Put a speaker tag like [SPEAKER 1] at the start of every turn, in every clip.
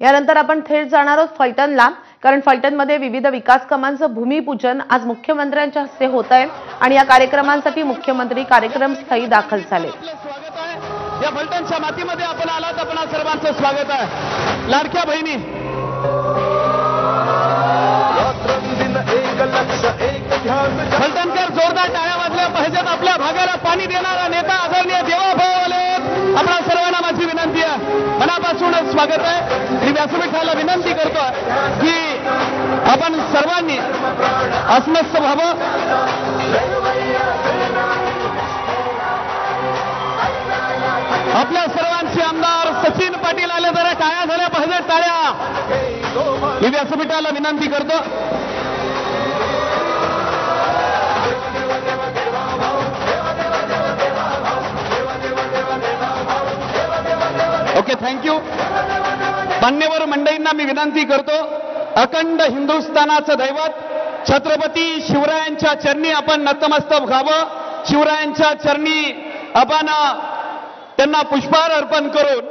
[SPEAKER 1] यानंतर आपण थेट जाणार आहोत फलटणला, कारण फलटणमध्ये विविध विकास कामांचं भूमिपूजन आज मुख्यमंत्र्यांच्या हस्ते होत आहे आणि या कार्यक्रमांसाठी मुख्यमंत्री कार्यक्रमस्थळी दाखल झाले।
[SPEAKER 2] या फलटणच्या मातीमध्ये आपण आलात, आपणा सर्वांचं स्वागत आहे। लाडक्या बहिणी, फलटणकर जोरदार टाळ्या वाजल्या पाहिजेत। आपल्या भागाला पाणी देणारा नेता आदरणीय देवाभाऊले आपणा सर्वांना माझी विनंती आहे, मनापासून स्वागत आहे। श्री व्यासपीठाला विनंती करतो की आपण सर्वांनी अस्वस्थ व्हावं। आपल्या सर्वांचे आमदार सचिन पाटील आले, जरा टाळ्या झाल्या पाहिजे, टाळ्या। मी व्यासपीठाला विनंती करतो। Okay, thank you. मान्यवर मंडळींना मी विनंती करतो, अखंड हिंदुस्थानाचं दैवत छत्रपती शिवरायांच्या चरणी आपण नतमस्तक व्हावं। शिवरायांच्या चरणी आपण त्यांना पुष्पहार अर्पण करून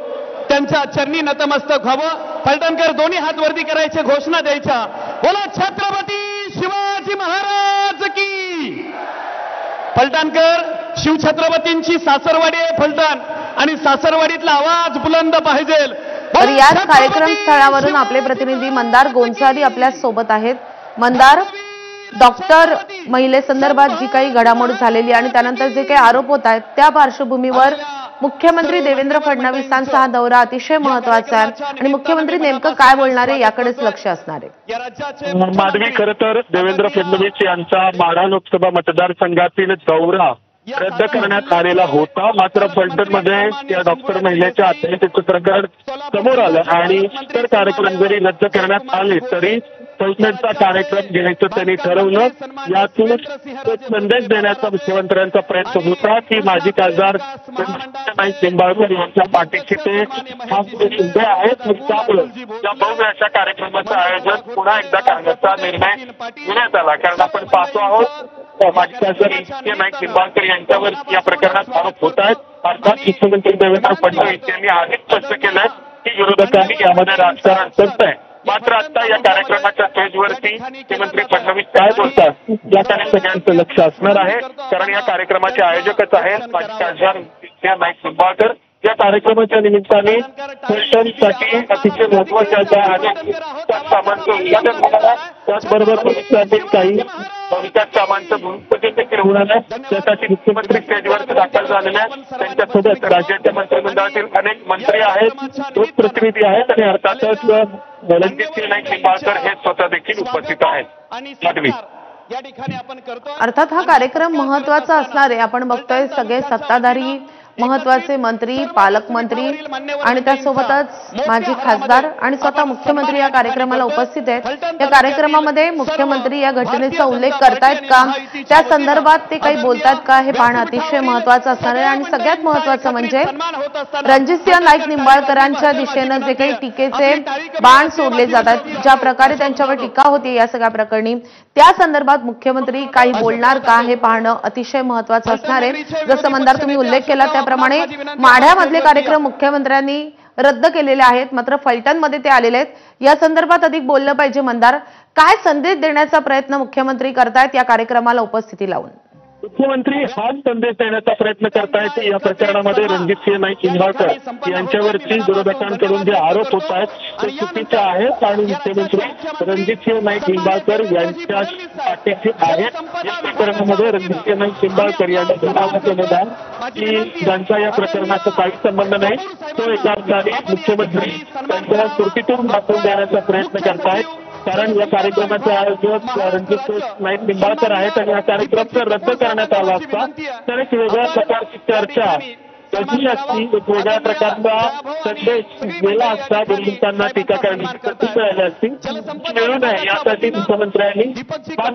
[SPEAKER 2] त्यांच्या चरणी नतमस्तक व्हावं। फलटणकर दोन्ही हात वरती करायचे, घोषणा द्यायच्या, बोला छत्रपती शिवाजी महाराज की। फलटणकर शिवछत्रपतींची सासरवाडी आहे फलटण, आणि सासरवाडीतला आवाज बुलंद पाहिजे।
[SPEAKER 1] तर याच कार्यक्रम स्थळावरून आपले प्रतिनिधी मंदार गोंसाली आपल्या सोबत आहेत। मंदार, डॉक्टर महिलेसंदर्भात जी काही घडामोड झालेली आणि त्यानंतर जे काही आरोप होत आहेत त्या पार्श्वभूमीवर मुख्यमंत्री देवेंद्र फडणवीसांचा हा दौरा अतिशय महत्त्वाचा आहे आणि मुख्यमंत्री नेमकं काय बोलणार आहे याकडेच लक्ष असणार आहे।
[SPEAKER 3] माधवी, खरं तर देवेंद्र फडणवीस यांचा माढा लोकसभा मतदारसंघातील दौरा रद्द करण्यात आलेला होता, मात्र फलटणमध्ये त्या डॉक्टर महिलेच्या आत्महत्येचं प्रकरण समोर आलं आणि इतर कार्यक्रम जरी रद्द करण्यात आले तरी फलटणचा कार्यक्रम घ्यायचं त्यांनी ठरवलं। यातून संदेश देण्याचा मुख्यमंत्र्यांचा प्रयत्न होता की माजी खासदार निंबाळकर यांच्या पाठीशी ते उभे आहेत। त्यामुळे या भव्य अशा कार्यक्रमाचं आयोजन पुन्हा एकदा करण्याचा निर्णय घेण्यात आला, कारण आपण पाहतो आहोत माजी खासदार नाईक निंबाळकर यांच्यावर या प्रकरणात आरोप होत आहेत। अर्थात मुख्यमंत्री देवेंद्र फडणवीस यांनी आधीच स्पष्ट केलंय की विरोधकांनी यामध्ये राजकारण करत आहे, मात्र आता या कार्यक्रमाच्या स्टेजवरती मुख्यमंत्री फडणवीस काय बोलतात याकडे सगळ्यांचं लक्ष असणार आहे, कारण या कार्यक्रमाचे आयोजकच आहेत माजी खासदार नाईक निंबाळकर। या कार्यक्रमाच्या निमित्ताने फलटणसाठी अतिशय महत्वाच्या अनेक कामांचं उद्घाटन होणार आहे, त्याचबरोबर भविष्यातील काही विकास कामांचं भूमिपूजन देखील होणार आहे। त्यासाठी मुख्यमंत्री स्टेजवर दाखल झालेले आहेत, त्यांच्यासोबत राज्याच्या मंत्रिमंडळातील अनेक मंत्री आहेत, लोकप्रतिनिधी आहेत आणि अर्थातच रणजित नाईक निंबाळकर हे स्वतः देखील उपस्थित आहेत।
[SPEAKER 1] अर्थात हा कार्यक्रम महत्त्वाचा असणार आहे। आपण बघतोय सगळे सत्ताधारी, महत्त्वाचे मंत्री, पालकमंत्री आणि त्यासोबतच माजी खासदार आणि स्वतः मुख्यमंत्री या कार्यक्रमाला उपस्थित आहेत। या कार्यक्रमामध्ये मुख्यमंत्री या घटनेचा उल्लेख करतायत का, त्या संदर्भात ते काही बोलतात का, हे पाहणं अतिशय महत्त्वाचं असणार आहे। आणि सगळ्यात महत्त्वाचं म्हणजे रणजितसिंह नाईक निंबाळकरांच्या दिशेनं जे काही टीकेचे बाण सोडले जातात, ज्या प्रकारे त्यांच्यावर टीका होती या सगळ्या प्रकरणी, त्या संदर्भात मुख्यमंत्री काही बोलणार का हे पाहणं अतिशय महत्त्वाचं असणार आहे। जसं मंदार तुम्ही उल्लेख केला त्याप्रमाणे माढ्यामधले कार्यक्रम मुख्यमंत्र्यांनी रद्द केलेले आहेत, मात्र फलटणमध्ये ते आलेले आहेत। या संदर्भात अधिक बोललं पाहिजे मंदार, काय संदेश देण्याचा प्रयत्न मुख्यमंत्री करतायत या कार्यक्रमाला उपस्थिती लावून?
[SPEAKER 3] मुख्यमंत्री हाच संदेश देण्याचा प्रयत्न करतायत या प्रकरणामध्ये रणजितसिंह नाईक निंबाळकर यांच्यावरती विरोधकांकडून जे आरोप होत आहेत ते चुकीचे आहेत आणि मुख्यमंत्री रणजितसिंह नाईक निंबाळकर यांच्या पाठीशी आहेत। या प्रकरणामध्ये रणजितसिंह नाईक निंबाळकर यांनी धनावं केलेलं आहे की ज्यांचा या प्रकरणाचा काही संबंध नाही, तो एका अर्थाने मुख्यमंत्री त्यांच्या सुरतीतून दाखवून देण्याचा प्रयत्न करतायत, कारण या कार्यक्रमाचे आयोजक रणजित नाईक निंबाळकर आहेत आणि हा कार्यक्रम जर रद्द करण्यात आला असता तर एक वेगळ्या प्रकारची चर्चा कधी असती, एक वेगळ्या प्रकारचा संदेश गेला असता, विरोधकांना टीका करण्याची संधी मिळाली असती, मिळू नये यासाठी मुख्यमंत्र्यांनी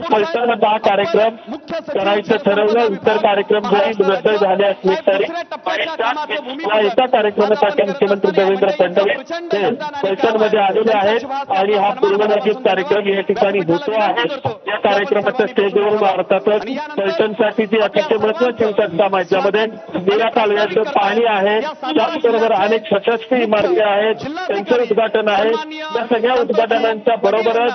[SPEAKER 3] फलटणमध्ये हा कार्यक्रम करायचं ठरवलं। इतर कार्यक्रम जरी रद्द झाले असले तरी या एका कार्यक्रमासाठी मुख्यमंत्री देवेंद्र फडणवीस हे फलटणमध्ये आलेले आहेत आणि हा पूर्वनियोजित कार्यक्रम या ठिकाणी होतो आहे। या कार्यक्रमाच्या स्टेजवर अर्थातच फलटणसाठी जी अतिशय महत्वाची विकास काम आहे, ज्यामध्ये मीरा कालव्याचं पाणी आहे, त्याचबरोबर अनेक प्रशासकीय इमारती आहेत, त्यांचं उद्घाटन आहे. या सगळ्या उद्घाटनांच्या बरोबरच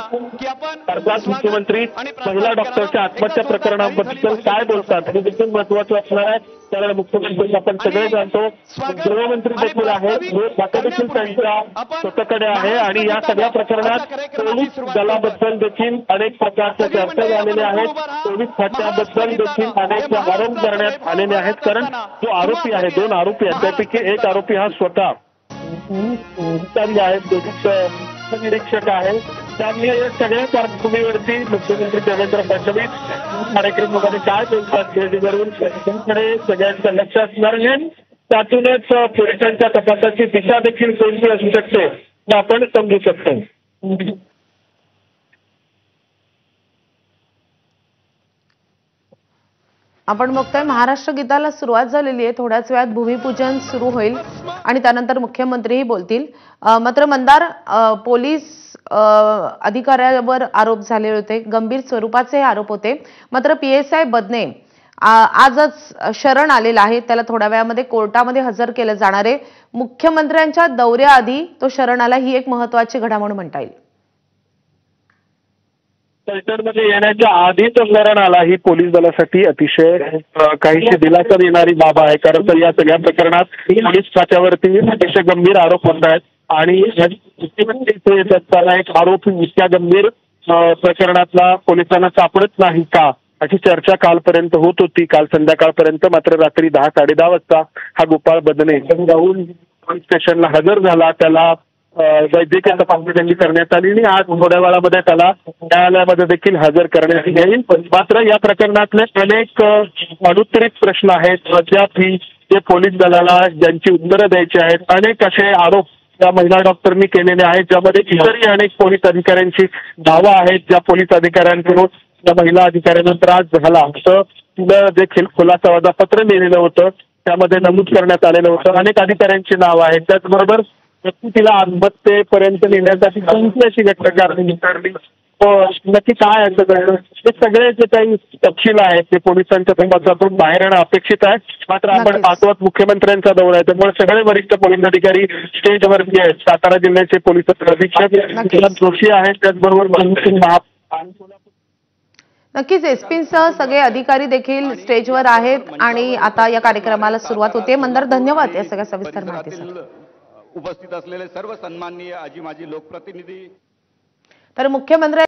[SPEAKER 3] अर्थात मुख्यमंत्री महिला डॉक्टरच्या आत्महत्या प्रकरणाबद्दल काय बोलतात हे देखील महत्वाचं असणार आहे. त्याला मुख्यमंत्री आपण सगळे जाणतो, गृहमंत्री देखील आहे, हे खातं देखील त्यांच्या स्वतःकडे आहे आणि या सगळ्या प्रकरणात पोलीस दलाबद्दल देखील अनेक प्रकारच्या चर्चा झालेल्या आहेत. पोलीस खात्याबद्दल देखील अनेक आरोप करण्यात आलेले आहेत. कारण जो आरोपी आहे, 2 आरोपी आहेत, त्यापैकी एक आरोपी हा स्वतः अधिकारी आहे, पोलीस निरीक्षक आहे. त्यामुळे या सगळ्या पार्श्वभूमीवरती मुख्यमंत्री देवेंद्र फडणवीस कार्यक्रमामध्ये काय बोलतात जेणेकरून त्यांच्याकडे सगळ्यांचं लक्ष असणार आहे. त्यातूनच पोलिसांच्या तपासाची दिशा देखील कोणती असू शकते हे आपण समजू शकतो.
[SPEAKER 1] आपण बघतोय महाराष्ट्र गीताला सुरुवात झालेली आहे. थोड्याच वेळात भूमिपूजन सुरू होईल आणि त्यानंतर मुख्यमंत्रीही बोलतील. मात्र मंदार, पोलीस अधिकाऱ्यावर आरोप झाले होते, गंभीर स्वरूपाचे आरोप होते. मात्र PSI बदने आजच शरण आलेला आहे, त्याला थोड्या वेळामध्ये कोर्टामध्ये हजर केलं जाणार आहे. मुख्यमंत्र्यांच्या दौऱ्याआधी तो शरण आला, ही एक महत्वाची घडामोड म्हणता येईल.
[SPEAKER 3] मध्ये येण्याच्या आधीच शरण आला ही पोलीस दलासाठी अतिशय काहीशी दिलासा देणारी बाब आहे. कारण तर या सगळ्या प्रकरणात पोलीस खात्यावरती अतिशय गंभीर आरोप होत आहेत आणि एक आरोप इतक्या गंभीर प्रकरणातला पोलिसांना सापडत नाही का अशी चर्चा कालपर्यंत होत होती, काल संध्याकाळपर्यंत. मात्र रात्री 10-10:30 वाजता हा गोपाळ बदने जाऊन पोलीस स्टेशनला हजर झाला. त्याला वैद्यकीय तपासणी त्यांनी करण्यात आली आणि आज थोड्या वेळामध्ये त्याला न्यायालयामध्ये देखील हजर करण्यात येईल. मात्र या प्रकरणातले अनेक अनुत्तरित प्रश्न आहेत अद्यापही जे पोलीस दलाला ज्यांची उत्तरं द्यायची आहेत. अनेक असे आरोप त्या महिला डॉक्टरनी केलेले आहेत, ज्यामध्ये इतरही अनेक पोलीस अधिकाऱ्यांची दावा आहेत. ज्या पोलीस अधिकाऱ्यांकडून त्या महिला अधिकाऱ्यांना त्रास झाला असं तिला देखील खुलासा पत्र लिहिलेलं होतं, त्यामध्ये नमूद करण्यात आलेलं होतं. अनेक अधिकाऱ्यांची नावं आहेत. त्याचबरोबर तिला आत्महत्येपर्यंत नेण्यासाठी कोणती अशी घटना ठरली, नक्की काय असं कळलं, हे सगळे जे काही तपशील आहेत ते पोलिसांच्या तपासातून बाहेर येणं अपेक्षित आहे. मात्र आपण पाहतो मुख्यमंत्र्यांचा दौरा आहे, त्यामुळे सगळे वरिष्ठ पोलीस अधिकारी स्टेजवरती आहेत. सातारा जिल्ह्याचे पोलीस अधीक्षक जोशी आहेत, त्याचबरोबर
[SPEAKER 1] नक्कीच एसपींसह सगळे अधिकारी देखील स्टेजवर आहेत आणि आता या कार्यक्रमाला सुरुवात होते. मंदार, धन्यवाद या सगळ्या सविस्तर माहितीसाठी.
[SPEAKER 4] उपस्थित असलेले सर्व सन्माननीय आजी माजी लोकप्रतिनिधी.
[SPEAKER 1] तर मुख्यमंत्री